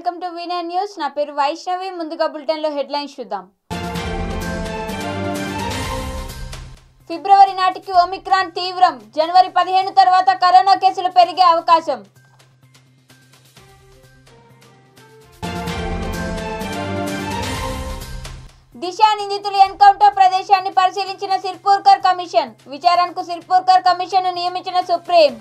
Welcome to వి9 news. నా పేరు వైష్ణవి. ముందుగా బులెటిన్ లో హెడ్లైన్స్ చూద్దాం. ఫిబ్రవరి నాటికి ఒమిక్రాన్ తీవ్రం. జనవరి 15 తర్వాత కరోనా కేసులు పెరిగే అవకాశం. దిశ నిందితుల ఎన్కౌంటర్ ప్రదేశాన్ని పరిశీలించిన సిర్పూర్కర్ కమిషన్. విచారణకు సిర్పూర్కర్ కమిషన్ నియమించిన సుప్రీం.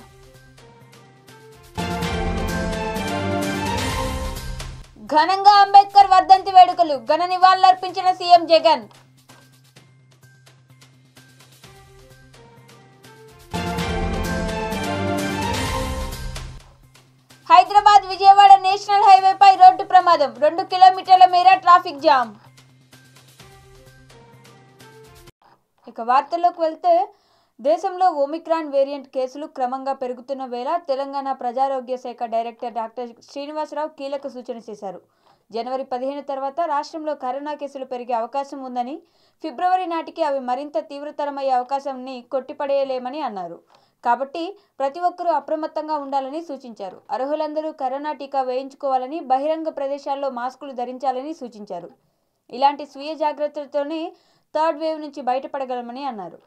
ఘనంగా అంబేద్కర్ వర్ధంతి వేడుకలు. ఘన నివాళులర్పించిన సీఎం జగన్. హైదరాబాద్ విజయవాడ నేషనల్ హైవేపై రోడ్డు ప్రమాదం. 2 కిలోమీటర్ల మేర ట్రాఫిక్ జామ్. ఇక వార్తల్లోకి వెళ్తే, దేశంలో ఒమిక్రాన్ వేరియంట్ కేసులు క్రమంగా పెరుగుతున్న వేళ తెలంగాణ ప్రజారోగ్య శాఖ డైరెక్టర్ డాక్టర్ శ్రీనివాసరావు కీలక సూచన చేశారు. జనవరి 15 తర్వాత రాష్ట్రంలో కరోనా కేసులు పెరిగే అవకాశం ఉందని, ఫిబ్రవరి నాటికి అవి మరింత తీవ్రతరమయ్యే అవకాశాన్ని కొట్టిపడేయలేమని అన్నారు. కాబట్టి ప్రతి ఒక్కరూ అప్రమత్తంగా ఉండాలని సూచించారు. అర్హులందరూ కరోనా టీకా వేయించుకోవాలని, బహిరంగ ప్రదేశాల్లో మాస్కులు ధరించాలని సూచించారు. ఇలాంటి స్వీయ జాగ్రత్తలతోనే థర్డ్ వేవ్ నుంచి బయటపడగలమని అన్నారు.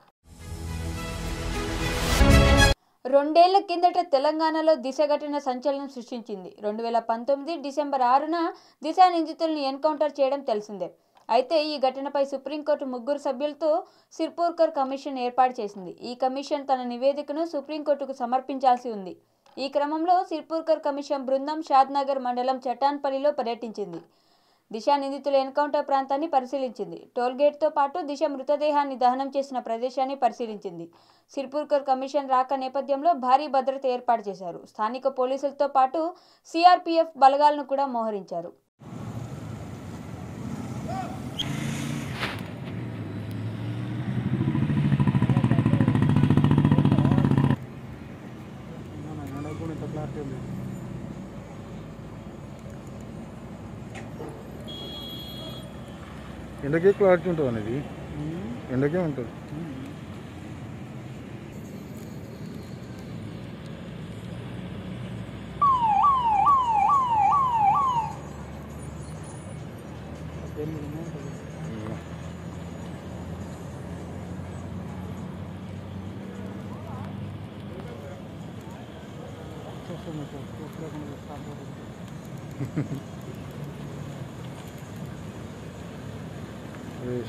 2 ఏళ్ల కిందట తెలంగాణలో దిశ ఘటన సంచలనం సృష్టించింది. 2019 డిసెంబర్ 6న దిశ నిందితులను ఎన్కౌంటర్ చేయడం తెలిసిందే. అయితే ఈ ఘటనపై సుప్రీంకోర్టు 3 సభ్యులతో సిర్పూర్కర్ కమిషన్ ఏర్పాటు చేసింది. ఈ కమిషన్ తన నివేదికను సుప్రీంకోర్టుకు సమర్పించాల్సి ఉంది. ఈ క్రమంలో సిర్పూర్కర్ కమిషన్ బృందం షాద్నగర్ మండలం చటాన్పల్లిలో పర్యటించింది. దిశ నిందితుల ఎన్కౌంటర్ ప్రాంతాన్ని పరిశీలించింది. టోల్గేట్తో పాటు దిశ మృతదేహాన్ని దహనం చేసిన ప్రదేశాన్ని పరిశీలించింది. సిర్పూర్కర్ కమిషన్ రాక నేపథ్యంలో భారీ భద్రత ఏర్పాటు చేశారు. స్థానిక పోలీసులతో పాటు సిఆర్పీఎఫ్ బలగాలను కూడా మోహరించారు. ఎండకే క్లారిటీ ఉంటుంది అనేది, ఎండకే ఉంటుంది.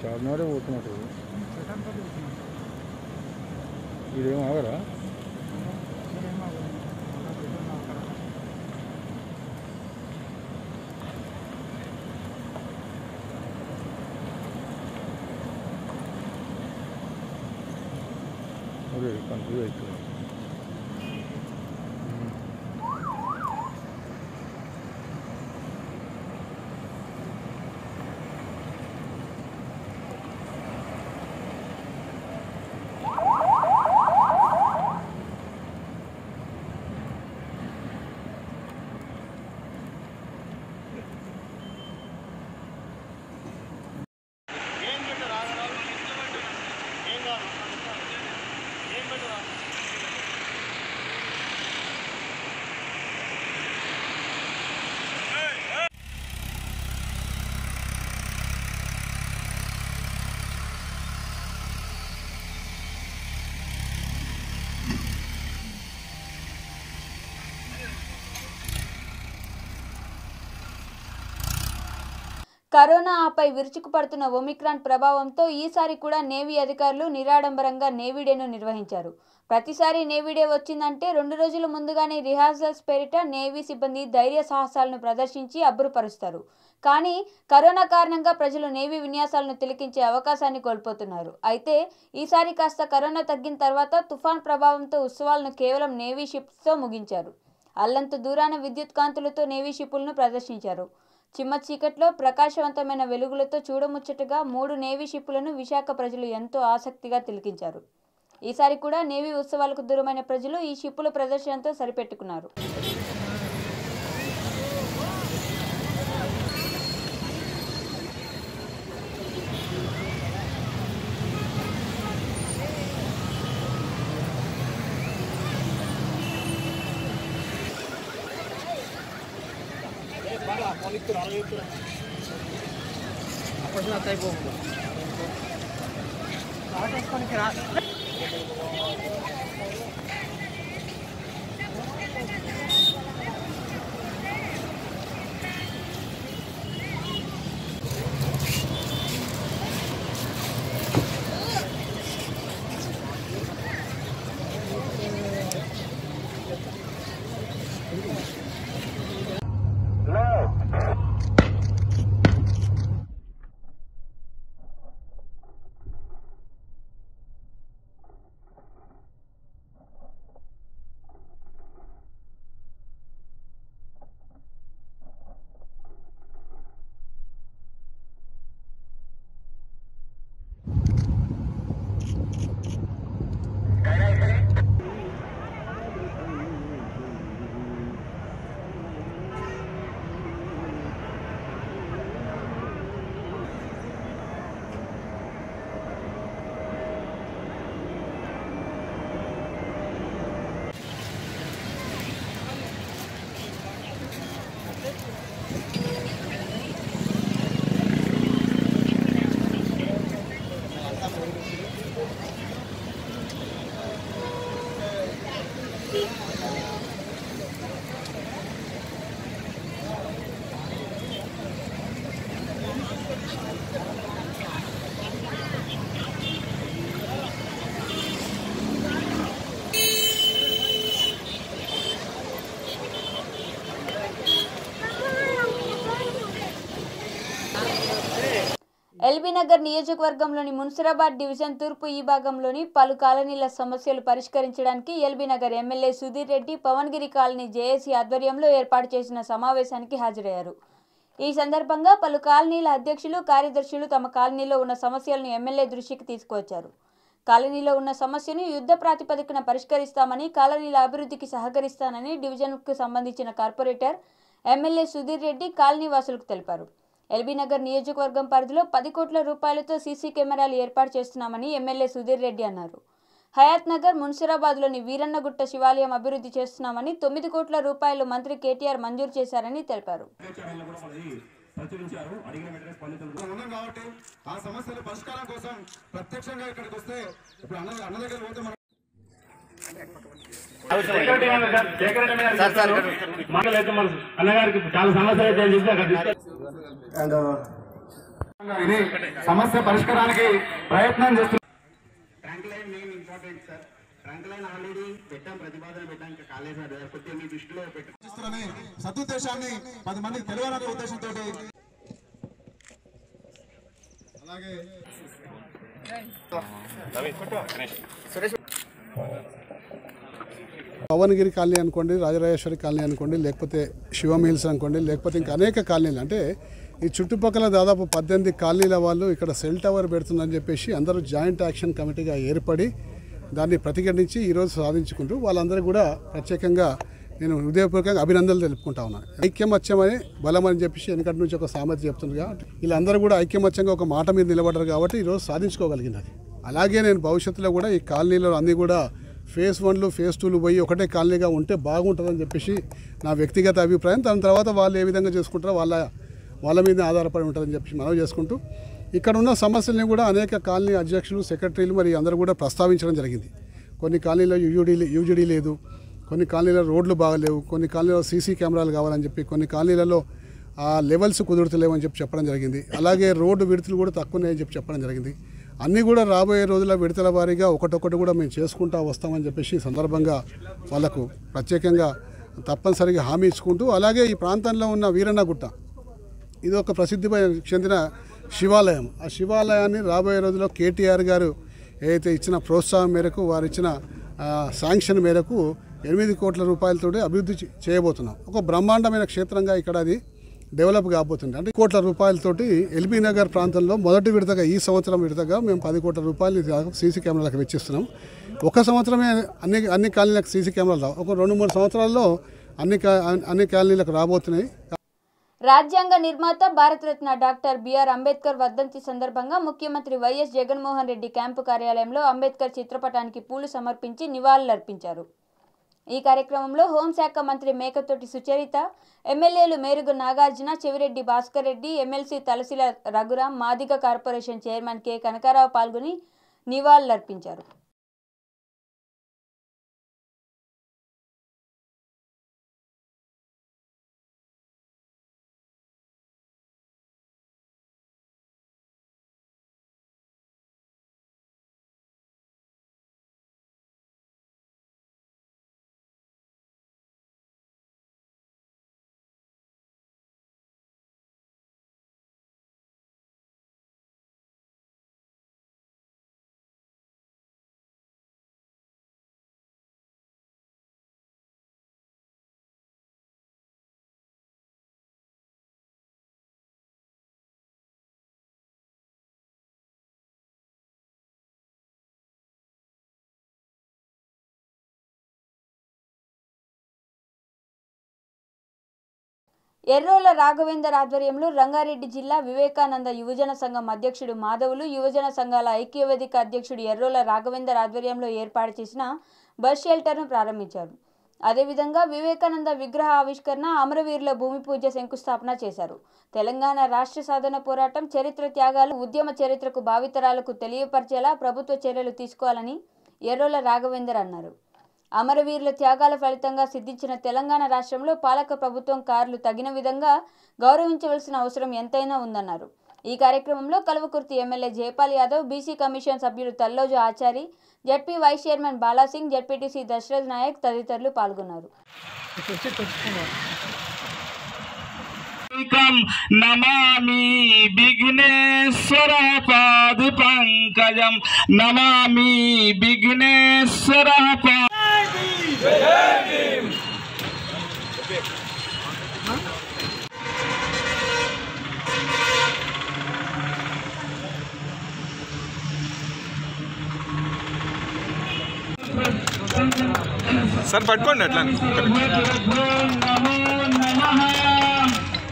షాద్నగరే పోతున్నట్టు. ఇదేం ఆగరా? అదే కన్ఫ్యూజ్ అవుతుంది. కరోనా ఆపై విరుచుకుపడుతున్న ఒమిక్రాన్ ప్రభావంతో ఈసారి కూడా నేవీ అధికారులు నిరాడంబరంగా నేవీ డేను నిర్వహించారు. ప్రతిసారి నేవీ డే వచ్చిందంటే 2 రోజుల ముందుగానే రిహార్సల్స్ పేరిట నేవీ సిబ్బంది ధైర్య సాహసాలను ప్రదర్శించి అబ్బురపరుస్తారు. కానీ కరోనా కారణంగా ప్రజలు నేవీ విన్యాసాలను తిలకించే అవకాశాన్ని కోల్పోతున్నారు. అయితే ఈసారి కాస్త కరోనా తగ్గిన తర్వాత తుఫాన్ ప్రభావంతో ఉత్సవాలను కేవలం నేవీ షిప్స్తో ముగించారు. అల్లంత దూరాన విద్యుత్ కాంతులతో నేవీ షిప్పులను ప్రదర్శించారు. చిమ్మ చీకట్లో ప్రకాశవంతమైన వెలుగులతో చూడముచ్చటగా 3 నేవీ షిప్పులను విశాఖ ప్రజలు ఎంతో ఆసక్తిగా తిలకించారు. ఈసారి కూడా నేవీ ఉత్సవాలకు దూరమైన ప్రజలు ఈ షిప్పుల ప్రదర్శనతో సరిపెట్టుకున్నారు. ఎల్బీ నగర్ నియోజకవర్గంలోని మున్సిరాబాద్ డివిజన్ తూర్పు ఈ భాగంలోని పలు కాలనీల సమస్యలు పరిష్కరించడానికి LB Nagar MLA Sudheer Reddy Pavangiri colony JAC ఆధ్వర్యంలో ఏర్పాటు చేసిన సమావేశానికి హాజరయ్యారు. ఈ సందర్భంగా పలు కాలనీల అధ్యక్షులు, కార్యదర్శులు తమ కాలనీలో ఉన్న సమస్యలను ఎమ్మెల్యే దృష్టికి తీసుకువచ్చారు. కాలనీలో ఉన్న సమస్యను యుద్ధ ప్రాతిపదికన పరిష్కరిస్తామని, కాలనీల అభివృద్ధికి సహకరిస్తానని డివిజన్కు సంబంధించిన corporator MLA Sudheer Reddy colony వాసులకు తెలిపారు. ఎల్బీ నగర్ నియోజకవర్గం పరిధిలో 10 కోట్ల రూపాయలతో సీసీ కెమెరాలు ఏర్పాటు చేస్తున్నామని ఎమ్మెల్యే సుధీర్ రెడ్డి అన్నారు. హయాత్ నగర్, మున్సిరాబాద్లోని వీరన్నగుట్ట శివాలయం అభివృద్ధి చేస్తున్నామని 9 కోట్ల రూపాయలు మంత్రి కేటీఆర్ మంజూరు చేశారని తెలిపారు. సమస్య పరిష్కారానికి ప్రయత్నం చేస్తున్నారు. సదుద్దేశాన్ని 10 మందికి తెలియాలనే ఉద్దేశంతో అలాగే పవన్గిరి కాలనీ అనుకోండి, రాజరాజేశ్వరి కాలనీ అనుకోండి, లేకపోతే శివం హిల్స్ అనుకోండి, లేకపోతే ఇంకా అనేక కాలనీలు, అంటే ఈ చుట్టుపక్కల దాదాపు 18 కాలనీల వాళ్ళు ఇక్కడ సెల్ టవర్ పెడుతుందని చెప్పేసి అందరూ జాయింట్ యాక్షన్ కమిటీగా ఏర్పడి దాన్ని ప్రతిఘటించి ఈరోజు సాధించుకుంటూ వాళ్ళందరూ కూడా ప్రత్యేకంగా నేను హృదయపూర్వకంగా అభినందనలు తెలుపుకుంటా ఉన్నాను. ఐక్యమత్యమని బలమని చెప్పేసి వెనకటి నుంచి ఒక సామెత చెప్తుంది కాబట్టి వీళ్ళందరూ కూడా ఐక్యమత్యంగా ఒక మాట మీద నిలబడ్డారు కాబట్టి ఈరోజు సాధించుకోగలిగినది. అలాగే నేను భవిష్యత్తులో కూడా ఈ కాలనీలో అన్నీ కూడా ఫేజ్ 1లు, ఫేజ్ 2లు పోయి ఒకటే కాలనీగా ఉంటే బాగుంటుందని చెప్పేసి నా వ్యక్తిగత అభిప్రాయం. దాని తర్వాత వాళ్ళు ఏ విధంగా చేసుకుంటారో వాళ్ళ మీద ఆధారపడి ఉంటుందని చెప్పి మనవి చేసుకుంటూ ఇక్కడ ఉన్న సమస్యల్ని కూడా అనేక కాలనీ అధ్యక్షులు, సెక్రటరీలు మరి అందరూ కూడా ప్రస్తావించడం జరిగింది. కొన్ని కాలనీలో యూజీడీ లేదు, కొన్ని కాలనీలో రోడ్లు బాగలేవు, కొన్ని కాలనీలో సీసీ కెమెరాలు కావాలని చెప్పి, కొన్ని కాలనీలలో లెవెల్స్ కుదురుతలేవని చెప్పి చెప్పడం జరిగింది. అలాగే రోడ్డు విడతలు కూడా తక్కువనే చెప్పి చెప్పడం జరిగింది. అన్నీ కూడా రాబోయే రోజుల్లో విడతల వారీగా ఒకటొకటి కూడా మేము చేసుకుంటూ వస్తామని చెప్పేసి సందర్భంగా వాళ్ళకు ప్రత్యేకంగా తప్పనిసరిగా హామీ ఇచ్చుకుంటూ, అలాగే ఈ ప్రాంతంలో ఉన్న వీరన్నగుట్ట ఇది ఒక ప్రసిద్ధి చెందిన శివాలయం. ఆ శివాలయాన్ని రాబోయే రోజుల్లో కేటీఆర్ గారు ఏదైతే ఇచ్చిన ప్రోత్సాహం మేరకు, వారు ఇచ్చిన శాంక్షన్ మేరకు 8 కోట్ల రూపాయలతో అభివృద్ధి చేయబోతున్నాం. ఒక బ్రహ్మాండమైన క్షేత్రంగా ఇక్కడ అది డెవలప్ కాబోతుంది. అంటే కోట్ల రూపాయలతోటి ఎల్బీ నగర్ ప్రాంతంలో మొదటి విడతగా, ఈ సంవత్సరం విడతగా మేము 10 కోట్ల రూపాయలు సీసీ కెమెరాలకు వెచ్చిస్తున్నాం. ఒక సంవత్సరమే అన్ని కాలనీలకు సీసీ కెమెరాలు రావు, ఒక 2-3 సంవత్సరాల్లో అన్ని కాలనీలకు రాబోతున్నాయి. రాజ్యాంగ నిర్మాత భారతరత్న డాక్టర్ బిఆర్ అంబేద్కర్ వర్ధంతి సందర్భంగా ముఖ్యమంత్రి వైఎస్ జగన్మోహన్ రెడ్డి క్యాంపు కార్యాలయంలో అంబేద్కర్ చిత్రపటానికి పూలు సమర్పించి నివాళులర్పించారు. ఈ కార్యక్రమంలో హోంశాఖ మంత్రి మేకతోటి సుచరిత, ఎమ్మెల్యేలు Merugu Nagarjuna, Chevireddy Bhaskar Reddy, MLC Talasila Raghuram, Madiga corporation chairman K Kanakarao పాల్గొని నివాళులర్పించారు. ఎర్రోల రాఘవేందర్ ఆధ్వర్యంలో రంగారెడ్డి జిల్లా వివేకానంద యువజన సంఘం అధ్యక్షుడు మాధవులు, యువజన సంఘాల ఐక్యవేదిక అధ్యక్షుడు ఎర్రోల రాఘవేందర్ ఆధ్వర్యంలో ఏర్పాటు చేసిన బస్ షెల్టర్ను ప్రారంభించారు. అదేవిధంగా వివేకానంద విగ్రహ ఆవిష్కరణ, అమరవీరుల భూమి పూజ శంకుస్థాపన చేశారు. తెలంగాణ రాష్ట్ర సాధన పోరాటం చరిత్ర, త్యాగాలు, ఉద్యమ చరిత్రకు భావితరాలకు తెలియపరిచేలా ప్రభుత్వ చర్యలు తీసుకోవాలని ఎర్రోల రాఘవేందర్ అన్నారు. అమరవీరుల త్యాగాల ఫలితంగా సిద్ధించిన తెలంగాణ రాష్ట్రంలో పాలక ప్రభుత్వం కార్లు తగిన విధంగా గౌరవించవలసిన అవసరం ఎంతైనా ఉందన్నారు. ఈ కార్యక్రమంలో Kalwakurthy MLA Jaipal Yadav, BC commission సభ్యులు Talloju Achari, ZP vice chairman Balasingh, ZPTC Dasharath Nayak తదితరులు పాల్గొన్నారు. నమామి విఘ్నేశ్వర పాద పంకజం, నమామి విఘ్నేశ్వర సార్ పట్టుకోండి అట్లా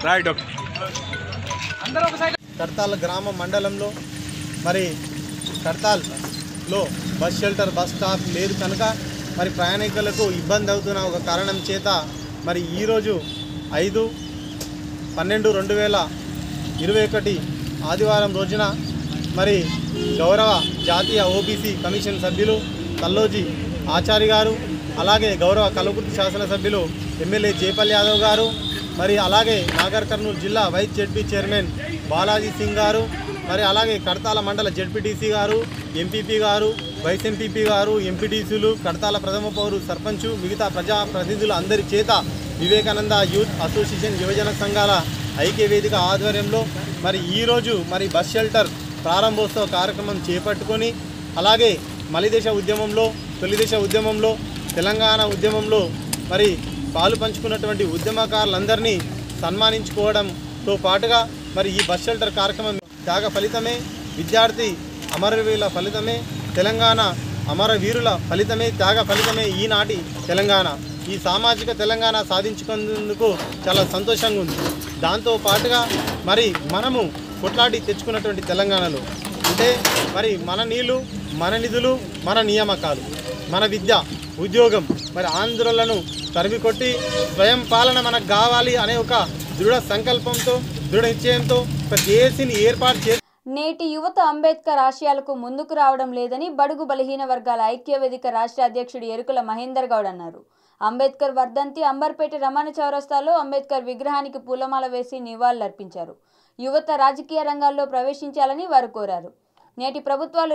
రైట్. కడతాల్ గ్రామ మండలంలో మరి కడతాల్లో బస్ షెల్టర్, బస్ స్టాప్ లేదు కనుక మరి ప్రయాణికులకు ఇబ్బంది అవుతున్న ఒక కారణం చేత మరి ఈరోజు 5/12/2021 ఆదివారం రోజున మరి గౌరవ జాతీయ ఓబీసీ కమిషన్ సభ్యులు తల్లోజీ ఆచారి గారు, అలాగే గౌరవ కల్వకుర్తి శాసనసభ్యులు ఎమ్మెల్యే జయపాల్ యాదవ్ గారు, మరి అలాగే నాగర్ కర్నూలు జిల్లా vice ZP chairman Balaji Singh గారు, మరి అలాగే కడతాల మండల జడ్పీటీసీ గారు, ఎంపీపీ గారు, వైస్ ఎంపీపీ గారు, ఎంపీటీసీలు, కడతాల ప్రథమ పౌరు సర్పంచు, మిగతా ప్రజాప్రతినిధులు అందరి చేత వివేకానంద యూత్ అసోసియేషన్ యువజన సంఘాల ఐక్యవేదిక ఆధ్వర్యంలో మరి ఈరోజు మరి బస్ షెల్టర్ ప్రారంభోత్సవ కార్యక్రమం చేపట్టుకొని, అలాగే మలిదేశ ఉద్యమంలో, తొలిదేశ ఉద్యమంలో, తెలంగాణ ఉద్యమంలో మరి పాలు పంచుకున్నటువంటి ఉద్యమకారులందరినీ సన్మానించుకోవడంతో పాటుగా మరి ఈ బస్ షెల్టర్ కార్యక్రమం త్యాగ ఫలితమే, విద్యార్థి అమరవీరుల ఫలితమే, తెలంగాణ అమరవీరుల ఫలితమే, త్యాగ ఫలితమే ఈనాటి తెలంగాణ. ఈ సామాజిక తెలంగాణ సాధించుకున్నందుకు చాలా సంతోషంగా ఉంది. దాంతో పాటుగా మరి మనము కొట్లాడి తెచ్చుకున్నటువంటి తెలంగాణలో అంటే మరి మన నీళ్లు, మన నిధులు, మన నియామకాలు, మన విద్య, ఉద్యోగం, మరి ఆంధ్రులను తరిమికొట్టి స్వయం పాలన మనకు కావాలి అనే ఒక దృఢ సంకల్పంతో, దృఢ నిశ్చయంతో ఒక జేఏసీని ఏర్పాటు చేసి నేటి యువత అంబేద్కర్ ఆశయాలకు ముందుకు రావడం లేదని బడుగు బలహీన వర్గాల ఐక్యవేదిక రాష్ట్ర అధ్యక్షుడు ఎరుకుల మహేందర్ గౌడ్ అన్నారు. అంబేద్కర్ వర్ధంతి అంబర్పేట రమణ చౌరస్తాలో అంబేద్కర్ విగ్రహానికి పూలమాల వేసి నివాళులర్పించారు. యువత రాజకీయ రంగాల్లో ప్రవేశించాలని వారు కోరారు. నేటి ప్రభుత్వాలు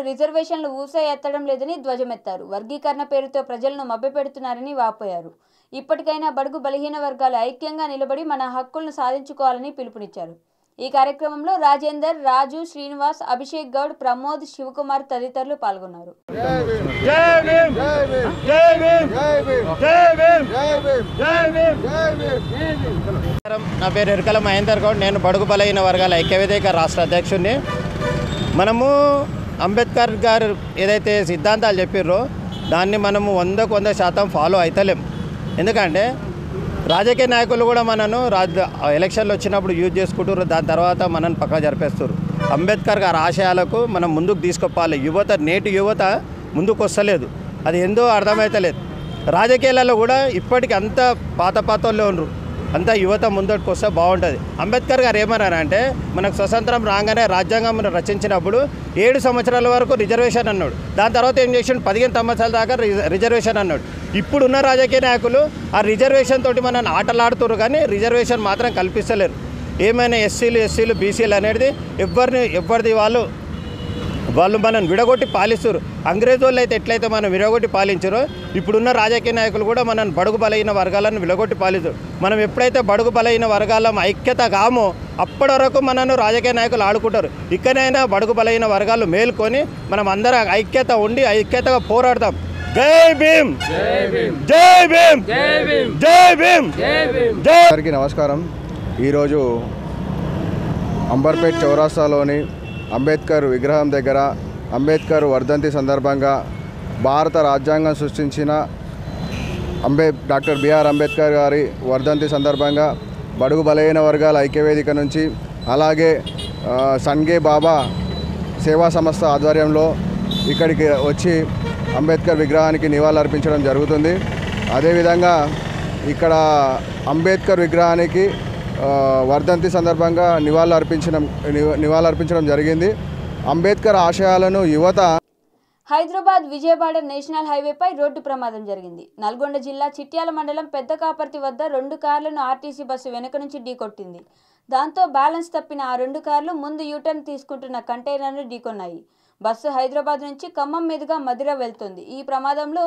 రిజర్వేషన్లు ఊసే ఎత్తడం లేదని ధ్వజమెత్తారు. వర్గీకరణ పేరుతో ప్రజలను మభ్యపెడుతున్నారని వాపోయారు. ఇప్పటికైనా బడుగు బలహీన వర్గాలు ఐక్యంగా నిలబడి మన హక్కులను సాధించుకోవాలని పిలుపునిచ్చారు. ఈ కార్యక్రమంలో రాజేందర్, రాజు, శ్రీనివాస్, అభిషేక్ గౌడ్, ప్రమోద్, శివకుమార్ తదితరులు పాల్గొన్నారు. నా పేరు ఎరుకల మహేందర్ గౌడ్. నేను బడుగు బలహీన వర్గాల ఐక్యవేదిక రాష్ట్ర అధ్యక్షుడిని. మనము అంబేద్కర్ గారు ఏదైతే సిద్ధాంతాలు చెప్పారో దాన్ని మనము 100% ఫాలో అవుతలేం. ఎందుకంటే రాజకీయ నాయకులు కూడా మనను ఎలక్షన్లు వచ్చినప్పుడు యూజ్ చేసుకుంటారు, దాని తర్వాత మనల్ని పక్క జరిపేస్తారు. అంబేద్కర్ గారి ఆశయాలకు మనం ముందుకు తీసుకుపోవాలి. నేటి యువత ముందుకు వస్తలేదు. అది ఏందో అర్థమవుతలేదు. రాజకీయాలలో కూడా ఇప్పటికి అంత పాతలో ఉన్నారు. అంతా యువత ముందటికి వస్తే బాగుంటుంది. అంబేద్కర్ గారు ఏమన్నారంటే మనకు స్వతంత్రం రాగానే రాజ్యాంగం రచించినప్పుడు 7 సంవత్సరాల వరకు రిజర్వేషన్ అన్నాడు. దాని తర్వాత ఏం చేసాడు 15 సంవత్సరాల దాకా రిజర్వేషన్ అన్నాడు. ఇప్పుడున్న రాజకీయ నాయకులు ఆ రిజర్వేషన్ తోటి మనల్ని ఆటలాడుతున్నారు కానీ రిజర్వేషన్ మాత్రం కల్పిస్తలేరు. ఏమైనా ఎస్సీలు బీసీలు అనేది ఎవరిది వాళ్ళు మనం విడగొట్టి పాలిస్తారు. అంగ్రేజ్ వాళ్ళు అయితే ఎట్లయితే మనం విడగొట్టి పాలించారో ఇప్పుడున్న రాజకీయ నాయకులు కూడా మనం బడుగు బలహీన వర్గాలను విడగొట్టి పాలిస్తారు. మనం ఎప్పుడైతే బడుగు బలహీన వర్గాల ఐక్యత కామో అప్పటి వరకు మనను రాజకీయ నాయకులు ఆడుకుంటారు. ఇక్కడైనా బడుగు బలహీన వర్గాలు మేల్కొని మనం అందరం ఐక్యత ఉండి ఐక్యతగా పోరాడతాం. జై భీమ్, జై భీమ్, జై భీమ్, జై. అందరికీ నమస్కారం. ఈరోజు అంబర్పేట్ చౌరాస్తాలోని అంబేద్కర్ విగ్రహం దగ్గర అంబేద్కర్ వర్ధంతి సందర్భంగా భారత రాజ్యాంగం సృష్టించిన డాక్టర్ బిఆర్ అంబేద్కర్ గారి వర్ధంతి సందర్భంగా బడుగు బలహీన వర్గాల ఐక్యవేదిక నుంచి అలాగే సన్గే బాబా సేవా సంస్థ ఆధ్వర్యంలో ఇక్కడికి వచ్చి అంబేద్కర్ విగ్రహానికి నివాళులర్పించడం జరుగుతుంది. అదేవిధంగా ఇక్కడ అంబేద్కర్ విగ్రహానికి వర్ధంతి సందర్భంగా నివాళులర్పించడం జరిగింది. అంబేద్కర్ ఆశయాలను యువత. హైదరాబాద్ విజయవాడ నేషనల్ హైవేపై రోడ్డు ప్రమాదం జరిగింది. నల్గొండ జిల్లా చిట్యాల మండలం పెద్ద కాపర్తి వద్ద 2 కార్లను ఆర్టీసీ బస్సు వెనుక నుంచి ఢీకొట్టింది. దాంతో బ్యాలెన్స్ తప్పిన ఆ 2 కార్లు ముందు యూటర్న్ తీసుకుంటున్న కంటైనర్ను ఢీకొన్నాయి. బస్సు హైదరాబాద్ నుంచి ఖమ్మం మీదుగా మధిర వెళ్తుంది. ఈ ప్రమాదంలో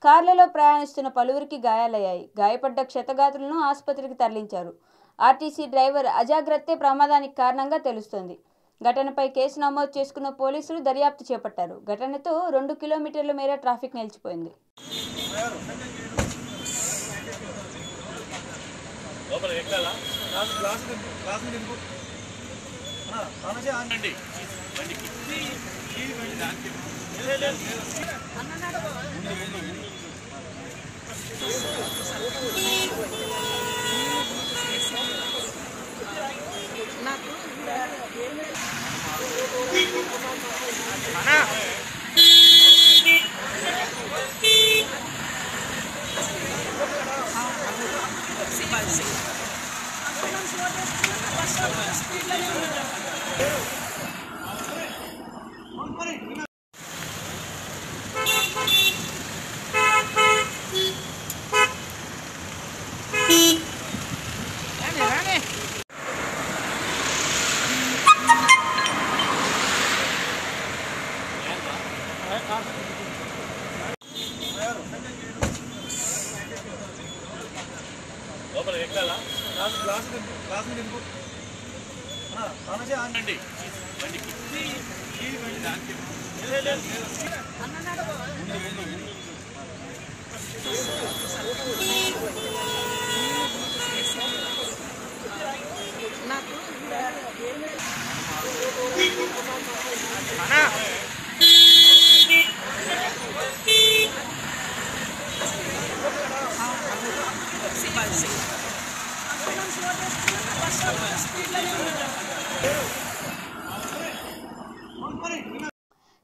కార్లలో ప్రయాణిస్తున్న పలువురికి గాయాలయ్యాయి. గాయపడ్డ క్షతగాత్రులను ఆసుపత్రికి తరలించారు. ఆర్టీసీ డ్రైవర్ అజాగ్రత్తే ప్రమాదానికి కారణంగా తెలుస్తోంది. ఘటనపై కేసు నమోదు చేసుకున్న పోలీసులు దర్యాప్తు చేపట్టారు. ఘటనతో 2 కిలోమీటర్ల మేర ట్రాఫిక్ నిలిచిపోయింది.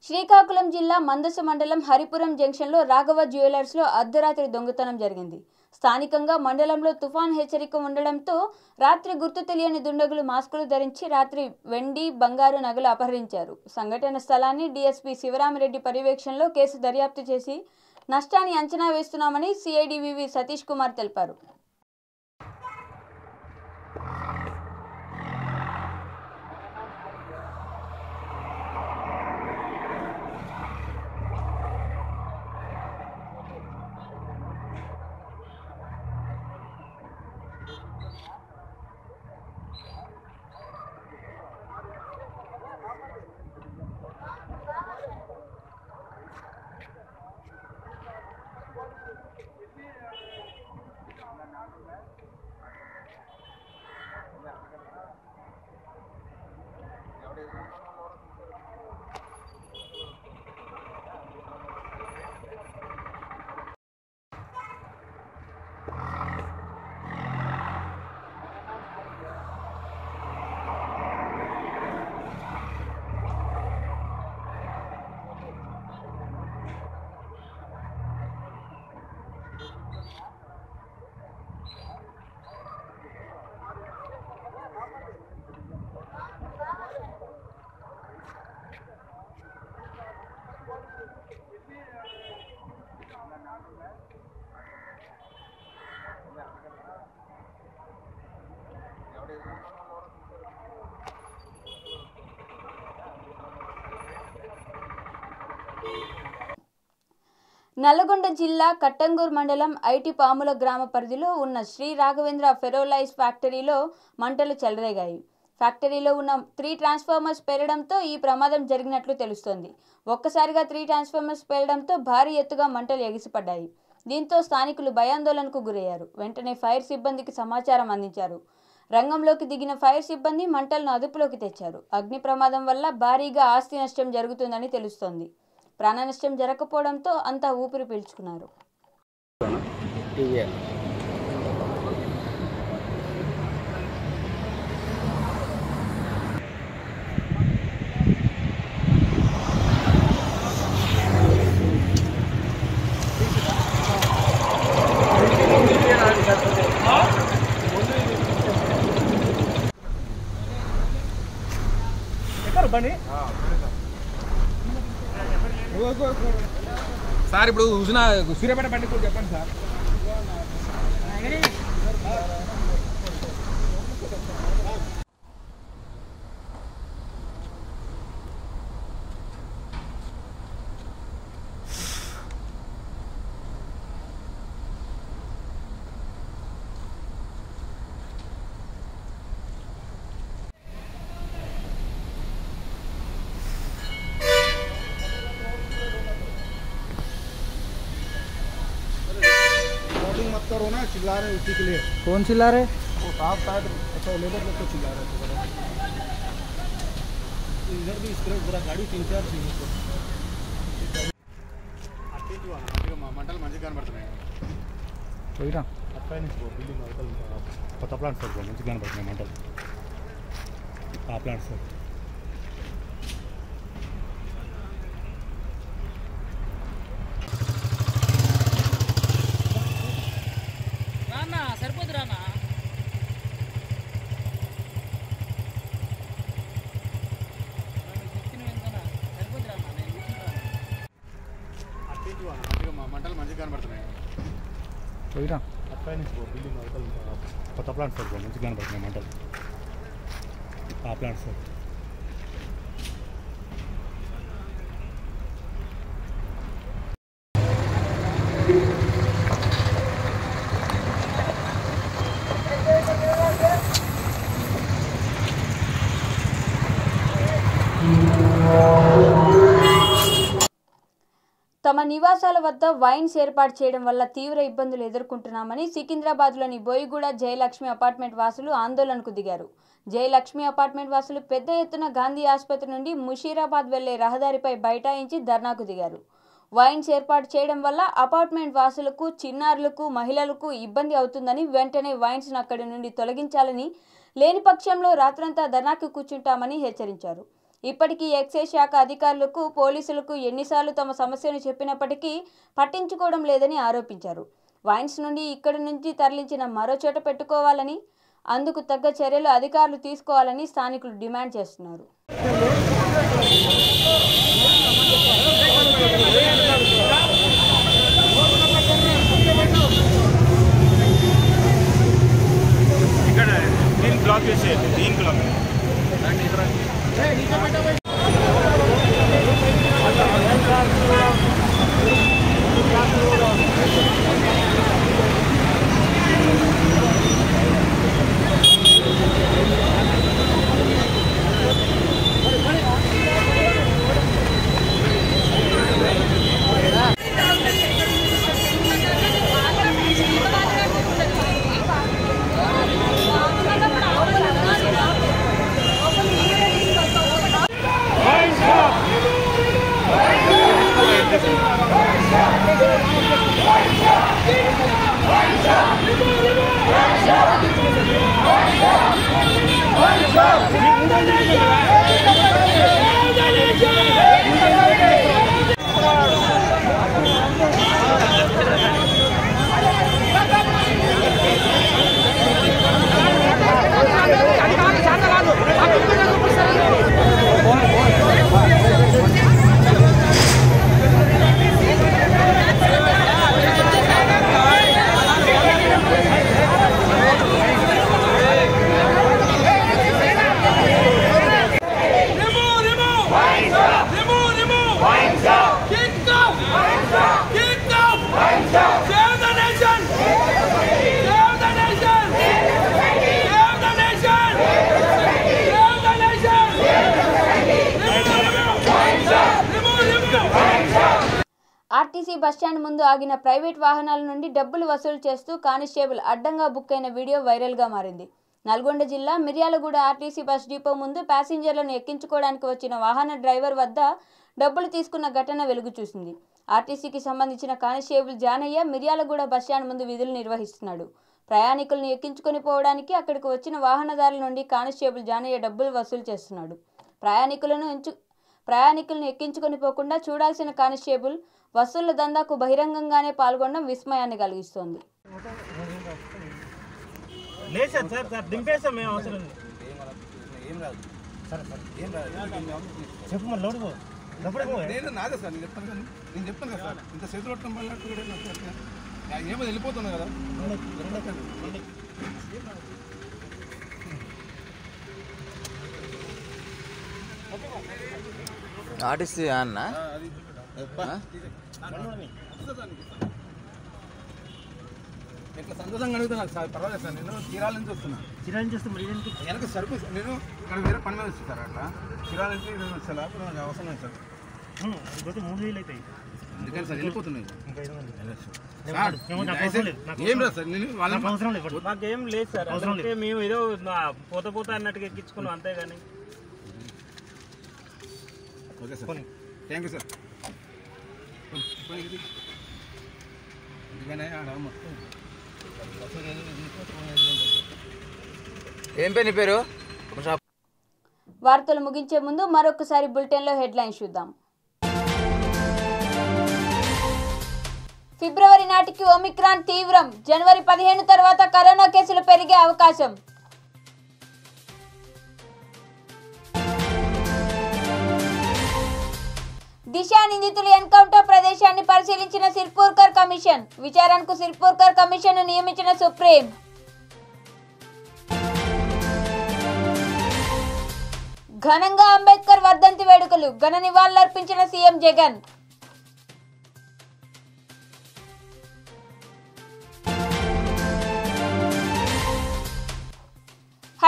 శ్రీకాకుళం జిల్లా మందస మండలం హరిపురం జంక్షన్లో రాఘవ జ్యువెలర్స్లో అర్ధరాత్రి దొంగతనం జరిగింది. స్థానికంగా మండలంలో తుఫాన్ హెచ్చరిక ఉండడంతో రాత్రి గుర్తు తెలియని దుండగులు మాస్కులు ధరించి రాత్రి వెండి, బంగారు నగలు అపహరించారు. సంఘటన స్థలాన్ని డీఎస్పీ శివరామిరెడ్డి పర్యవేక్షణలో కేసు దర్యాప్తు చేసి నష్టాన్ని అంచనా వేస్తున్నామని సిఐడివివి సతీష్ కుమార్ తెలిపారు. నల్లగొండ జిల్లా కట్టంగూర్ మండలం ఐటి పాముల గ్రామ పరిధిలో ఉన్న శ్రీ రాఘవేంద్ర ఫెరోలైజ్ ఫ్యాక్టరీలో మంటలు చెలరేగాయి. ఫ్యాక్టరీలో ఉన్న 3 ట్రాన్స్ఫార్మర్స్ పేలడంతో ఈ ప్రమాదం జరిగినట్లు తెలుస్తోంది. ఒక్కసారిగా 3 ట్రాన్స్ఫార్మర్స్ పేలడంతో భారీ ఎత్తుగా మంటలు ఎగిసిపడ్డాయి. దీంతో స్థానికులు భయాందోళనకు గురయ్యారు. వెంటనే ఫైర్ సిబ్బందికి సమాచారం అందించారు. రంగంలోకి దిగిన ఫైర్ సిబ్బంది మంటలను అదుపులోకి తెచ్చారు. అగ్ని ప్రమాదం వల్ల భారీగా ఆస్తి నష్టం జరుగుతుందని తెలుస్తోంది. ప్రాణ నష్టం జరగకపోవడంతో అంతా ఊపిరి పీల్చుకున్నారు. సార్ ఇప్పుడు చూసిన సూర్యాపేట బండి కూడా చెప్పండి సార్. चिल्ला रहे उसी के लिए। कौन चिल्ला रहे? वो साहब शायद लेबर लोग को चिल्ला रहे थे। इधर भी इस तरह पूरा गाड़ी 3-4 थी उसको మంటలు మంచిగా కనబడుతున్నాయి. పోయిరా అక్కడ నుంచి బిల్డింగ్ అవతల కొత్త ప్లాంట్ సార్ మంచిగా కనబడుతున్నాయి మంటలు. ఆ ప్లాంట్ సార్ సరిపోతురానా మంటలు మంచిగా కనబడుతున్నాయి. పోయిరా అక్కడ నుంచి బిల్డింగ్ అవతల కొత్త ప్లాంట్ సార్ మంచిగా కనబడుతున్నాయి మంటలు. ఆ ప్లాంట్ సార్ తమ నివాసాల వద్ద వైన్స్ ఏర్పాటు చేయడం వల్ల తీవ్ర ఇబ్బందులు ఎదుర్కొంటున్నామని సికింద్రాబాద్లోని బోయిగూడ జయలక్ష్మి అపార్ట్మెంట్ వాసులు ఆందోళనకు దిగారు. జయలక్ష్మి అపార్ట్మెంట్ వాసులు పెద్ద ఎత్తున గాంధీ ఆసుపత్రి నుండి ముషీరాబాద్ వెళ్లే రహదారిపై బైఠాయించి ధర్నాకు దిగారు. వైన్స్ ఏర్పాటు చేయడం వల్ల అపార్ట్మెంట్ వాసులకు, చిన్నారులకు, మహిళలకు ఇబ్బంది అవుతుందని వెంటనే వైన్స్ను అక్కడి నుండి తొలగించాలని, లేని పక్షంలో రాత్రంతా ధర్నాకు కూర్చుంటామని హెచ్చరించారు. ఇప్పటికీ ఎక్సైజ్ శాఖ అధికారులకు, పోలీసులకు ఎన్నిసార్లు తమ సమస్యను చెప్పినప్పటికీ పట్టించుకోవడం లేదని ఆరోపించారు. వైన్స్ నుండి ఇక్కడి నుంచి తరలించిన మరో చోట పెట్టుకోవాలని, అందుకు తగ్గ చర్యలు అధికారులు తీసుకోవాలని స్థానికులు డిమాండ్ చేస్తున్నారు. ఆర్టీసీ బస్టాండ్ ముందు ఆగిన ప్రైవేట్ వాహనాల నుండి డబ్బులు వసూలు చేస్తూ కానిస్టేబుల్ అడ్డంగా బుక్ అయిన వీడియో వైరల్గా మారింది. నల్గొండ జిల్లా మిర్యాలగూడ ఆర్టీసీ బస్ డిపో ముందు ప్యాసింజర్లను ఎక్కించుకోవడానికి వచ్చిన వాహన డ్రైవర్ వద్ద డబ్బులు తీసుకున్న ఘటన వెలుగు చూసింది. ఆర్టీసీకి సంబంధించిన కానిస్టేబుల్ జానయ్య మిర్యాలగూడ బస్టాండ్ ముందు విధులు నిర్వహిస్తున్నాడు. ప్రయాణికులను ఎక్కించుకొని పోవడానికి అక్కడికి వచ్చిన వాహనదారుల నుండి కానిస్టేబుల్ జానయ్య డబ్బులు వసూలు చేస్తున్నాడు. ప్రయాణికులను ఎక్కించుకొని పోకుండా చూడాల్సిన కానిస్టేబుల్ వసూళ్ల దందాకు బహిరంగంగానే పాల్గొనడం విస్మయాన్ని కలిగిస్తోంది. వెళ్ళిపోతున్నా కదా ఆర్టీసీ అన్న ఇట్లా సంతోషంగా అడుగుతున్నా సార్, పర్వాలేదు సార్. నేను చీరాల నుంచి వస్తున్నా. వెనక సరుకు నేను ఇక్కడ వేరే పని మీద వస్తాను సార్. అట్లా చీరాల నుంచి నేను వచ్చా అవసరం లేదు సార్. 3000 అవుతాయి. అందుకని సార్ వెళ్ళిపోతున్నాయి. ఏం రాదు సార్, నేను వాళ్ళ అవసరం లేదు, మాకేం లేదు సార్. అంటే మేము ఏదో పోత అన్నట్టుగా ఎక్కించుకున్నాం అంతే. కానీ okay sir, thank you sir. ఏం పేరు నీ పేరు? వార్తలు ముగించే ముందు మరొకసారి బులెటిన్లో హెడ్లైన్స్ చూద్దాం. ఫిబ్రవరి నాటికి ఒమిక్రాన్ తీవ్రం, జనవరి 15 తర్వాత కరోనా కేసులు పెరిగే అవకాశం. దిశా నిందితుల ఎన్కౌంటర్ ప్రదేశాన్ని పరిశీలించిన సిర్పూర్కర్ కమిషన్, విచారణకు సిర్పూర్కర్ కమిషన్ నియమించిన సుప్రీం. ఘనంగా అంబేద్కర్ వర్ధంతి వేడుకలు, ఘన నివాళులర్పించిన సీఎం జగన్.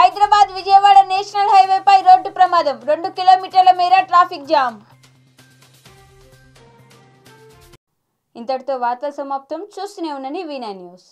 హైదరాబాద్ విజయవాడ నేషనల్ హైవేపై రోడ్డు ప్రమాదం, 2 కిలోమీటర్ల మేర ట్రాఫిక్ జామ్. ఇంతటితో వార్తల సమాప్తం. చూస్తూనే ఉండండి V9 న్యూస్.